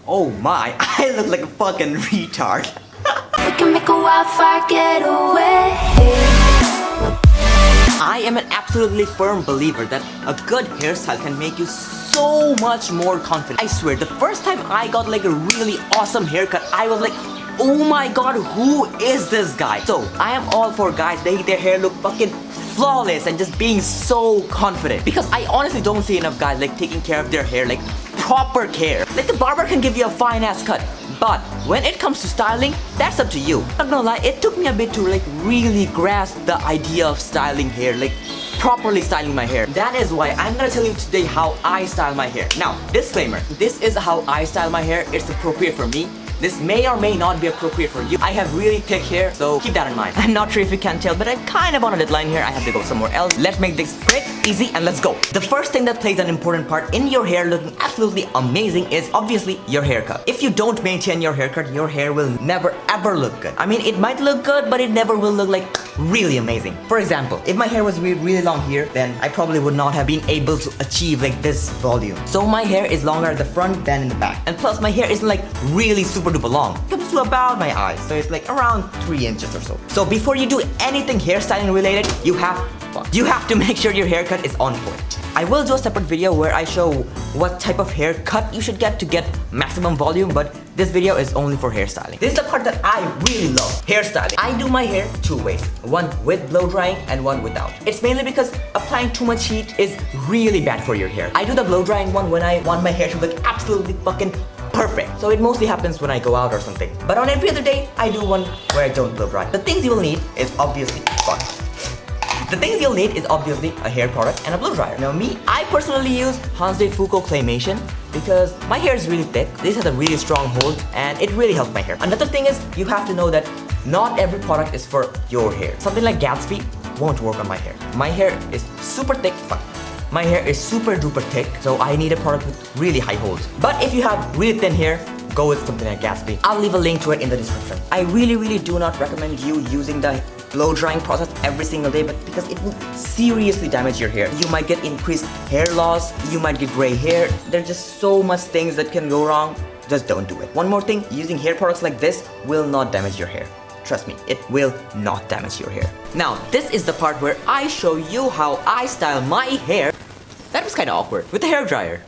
Oh my, I look like a fucking retard. We can make a wildfire getaway. I am an absolutely firm believer that a good hairstyle can make you so much more confident. I swear, the first time I got like a really awesome haircut, I was like, oh my god, who is this guy? So, I am all for guys making their hair look fucking flawless and just being so confident. Because I honestly don't see enough guys like taking care of their hair, like proper care. Like the barber can give you a fine ass cut, but when it comes to styling, that's up to you. I'm not gonna lie, it took me a bit to like really grasp the idea of styling hair, like properly styling my hair. That is why I'm gonna tell you today how I style my hair. Now, disclaimer, this is how I style my hair. It's appropriate for me. This may or may not be appropriate for you. I have really thick hair, so keep that in mind. I'm not sure if you can tell, but I'm kind of on a deadline here. I have to go somewhere else. Let's make this quick, easy, and let's go. The first thing that plays an important part in your hair looking absolutely amazing is obviously your haircut. If you don't maintain your haircut, your hair will never ever look good. I mean, it might look good, but it never will look like really amazing. For example, if my hair was really long here, then I probably would not have been able to achieve like this volume. So my hair is longer at the front than in the back. And plus my hair isn't like really super duper long. It comes to about my eyes, so it's like around 3 inches or so. So before you do anything hairstyling related, you have to make sure your haircut is on point. I will do a separate video where I show what type of haircut you should get to get maximum volume, but this video is only for hairstyling. This is the part that I really love, hairstyling. I do my hair two ways, one with blow drying and one without. It's mainly because applying too much heat is really bad for your hair. I do the blow drying one when I want my hair to look absolutely fucking perfect. So it mostly happens when I go out or something. But on every other day, I do one where I don't blow dry. The things you will need is obviously a hair product and a blow dryer. Now me, I personally use Hanz De Fuko Claymation because my hair is really thick. This has a really strong hold and it really helps my hair. Another thing is you have to know that not every product is for your hair. Something like Gatsby won't work on my hair. My hair is super thick. My hair is super duper thick, so I need a product with really high holds. But if you have really thin hair, go with something like Gatsby. I'll leave a link to it in the description. I really do not recommend you using the blow drying process every single day, but because it will seriously damage your hair. You might get increased hair loss, you might get gray hair. There's just so much things that can go wrong. Just don't do it. One more thing, using hair products like this will not damage your hair. Trust me, it will not damage your hair. Now, this is the part where I show you how I style my hair. That was kind of awkward with the hairdryer.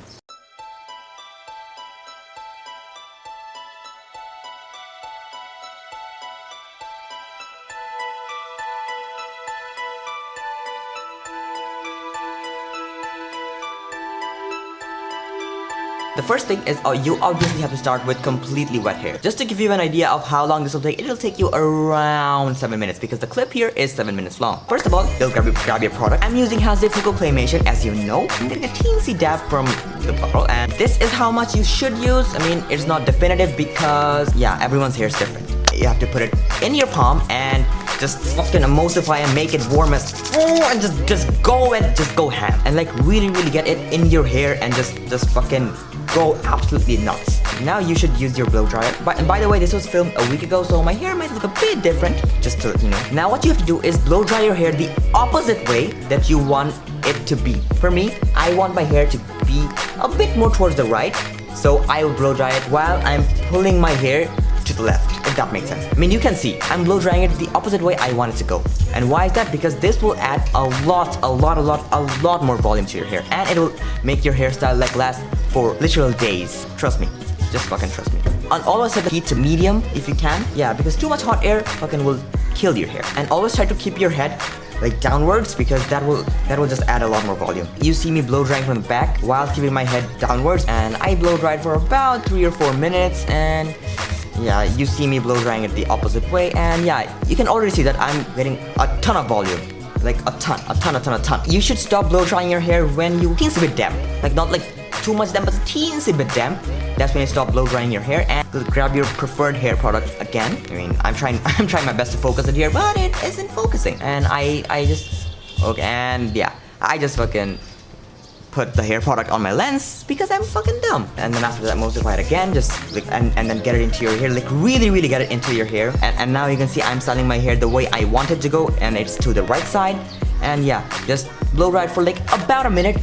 The first thing is you obviously have to start with completely wet hair. Just to give you an idea of how long this will take, it'll take you around 7 minutes because the clip here is 7 minutes long. First of all, you'll grab your product. I'm using Hanz De Fuko Claymation, as you know. I'm getting a teensy dab from the bottle, and this is how much you should use. I mean, it's not definitive because, yeah, everyone's hair is different. You have to put it in your palm and just fucking emulsify and make it warm as and just go ham and like really get it in your hair and just fucking go absolutely nuts. Now you should use your blow dryer. And by the way, this was filmed a week ago, so my hair might look a bit different, just to let you know. Now what you have to do is blow dry your hair the opposite way that you want it to be. For me, I want my hair to be a bit more towards the right, so I will blow dry it while I'm pulling my hair to the left, if that makes sense. I mean, you can see, I'm blow drying it the opposite way I want it to go. And why is that? Because this will add a lot more volume to your hair. And it will make your hairstyle like last for literal days. Trust me. Just fucking trust me. And always set the heat to medium if you can. Yeah, because too much hot air fucking will kill your hair. And always try to keep your head like downwards because that will just add a lot more volume. You see me blow drying from the back while keeping my head downwards, and I blow dried for about 3 or 4 minutes, and yeah, you see me blow drying it the opposite way, and yeah, you can already see that I'm getting a ton of volume. Like a ton. You should stop blow drying your hair when you teensy bit damp. Like not like too much damp, but a teensy bit damp. That's when you stop blow drying your hair and grab your preferred hair product again. I mean, I'm trying my best to focus it here, but it isn't focusing. And I just fucking put the hair product on my lens because I'm fucking dumb. And then after that, emulsify it again, just like, and then get it into your hair, like really get it into your hair. And now you can see I'm styling my hair the way I want it to go, and it's to the right side. And yeah, just blow dry it for like about a minute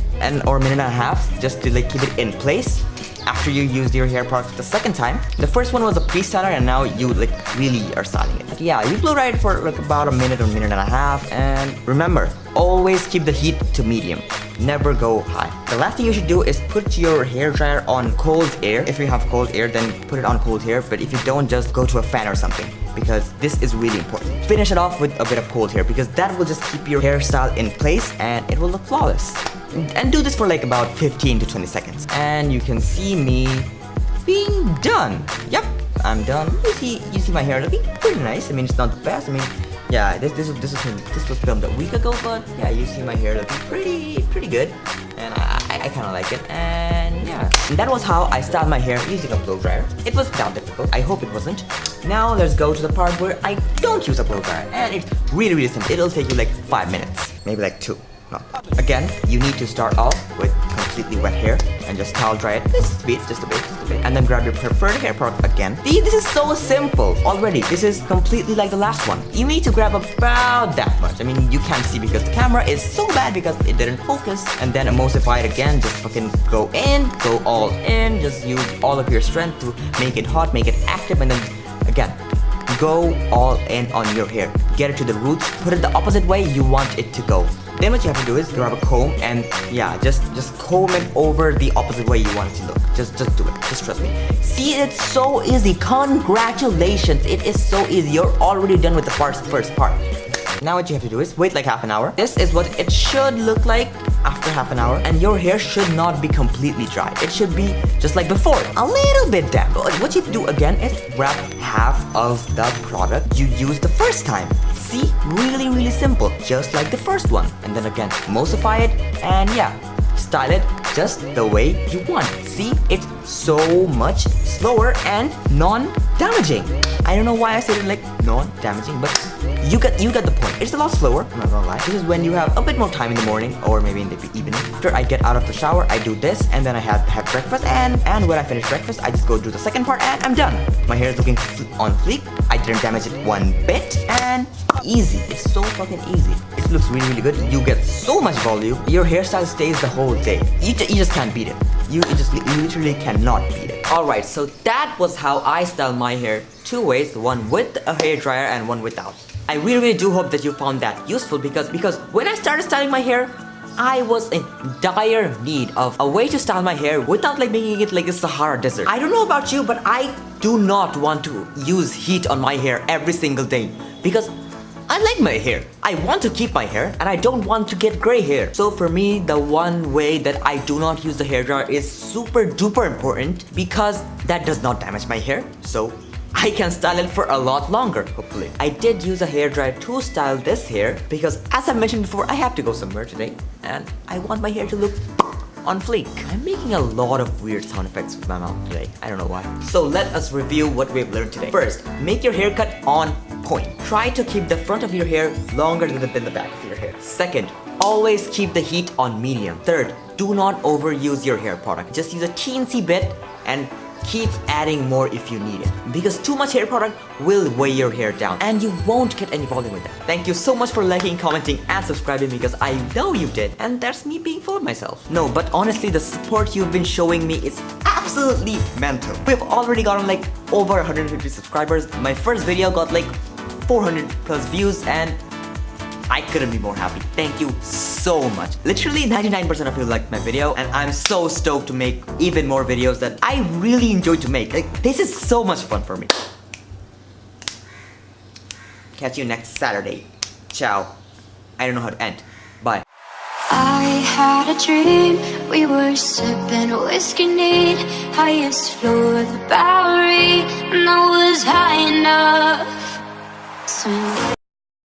or a minute and a half, just to like keep it in place. after you use your hair product the second time. The first one was a pre-styler and now you like really are styling it. But yeah, you blow dry it for like about a minute or minute and a half. And remember, always keep the heat to medium. Never go high. The last thing you should do is put your hair dryer on cold air. If you have cold air, then put it on cold air. But if you don't, just go to a fan or something, because this is really important. Finish it off with a bit of cold hair, because that will just keep your hairstyle in place and it will look flawless. And do this for like about 15 to 20 seconds. And you can see me being done. Yep, I'm done. You see my hair looking pretty nice. I mean, it's not the best. I mean, yeah, this was filmed a week ago, but yeah, you see my hair looking pretty good, and I kind of like it. And yeah, and that was how I styled my hair using a blow dryer. It was that difficult. I hope it wasn't. Now let's go to the part where I don't use a blow dryer, and it's really simple. It'll take you like 5 minutes, maybe like 2. No. Again, you need to start off with completely wet hair and just towel dry it just a bit, and then grab your preferred hair product again. See, this is so simple already. This is completely like the last one. You need to grab about that much. I mean, you can't see because the camera is so bad because it didn't focus. And then emulsify it again. Just fucking go all in. Just use all of your strength to make it hot, make it active, and then again, go all in on your hair. Get it to the roots. Put it the opposite way you want it to go. Then what you have to do is grab a comb and yeah, just comb it over the opposite way you want it to look. Just do it. Just trust me. See, it's so easy. Congratulations. It is so easy. You're already done with the first part. Now what you have to do is wait like half an hour. This is what it should look like after half an hour. And your hair should not be completely dry. It should be just like before, a little bit damp. But what you have to do again is grab half of the product you used the first time. See, really simple, just like the first one. And then again, emulsify it and yeah, style it just the way you want. See, it's so much slower and non-damaging. I don't know why I said it like non-damaging, but you get the point. It's a lot slower, I'm not gonna lie. This is when you have a bit more time in the morning or maybe in the evening. After I get out of the shower, I do this and then I have breakfast, and when I finish breakfast, I just go do the second part and I'm done. My hair is looking on fleek. I didn't damage it one bit, and easy. It's so fucking easy. It looks really good. You get so much volume. Your hairstyle stays the whole day. You just can't beat it. You literally cannot beat it. Alright, so that was how I style my hair 2 ways, one with a hairdryer and one without. I really do hope that you found that useful because when I started styling my hair, I was in dire need of a way to style my hair without like making it like a Sahara desert. I don't know about you, but I do not want to use heat on my hair every single day because I like my hair. I want to keep my hair and I don't want to get gray hair. So for me, the one way that I do not use the hairdryer is super duper important because that does not damage my hair. So I can style it for a lot longer, hopefully. I did use a hairdryer to style this hair because as I mentioned before, I have to go somewhere today and I want my hair to look on fleek. I'm making a lot of weird sound effects with my mouth today. I don't know why. So let us review what we've learned today. First, make your haircut on point. Try to keep the front of your hair longer than the back of your hair. Second, always keep the heat on medium. Third, do not overuse your hair product. Just use a teensy bit and keep adding more if you need it, because too much hair product will weigh your hair down and you won't get any volume with that. Thank you so much for liking, commenting and subscribing because I know you did, and that's me being full of myself. No, but honestly, the support you've been showing me is absolutely mental. We've already gotten like over 150 subscribers. My first video got like 400 plus views and I couldn't be more happy. Thank you so much. Literally 99% of you liked my video and I'm so stoked to make even more videos that I really enjoy to make. Like, this is so much fun for me. Catch you next Saturday. Ciao. I don't know how to end. Bye. I had a dream, we were sipping whiskey neat, highest floor of the Bowery, and I was high enough. Swing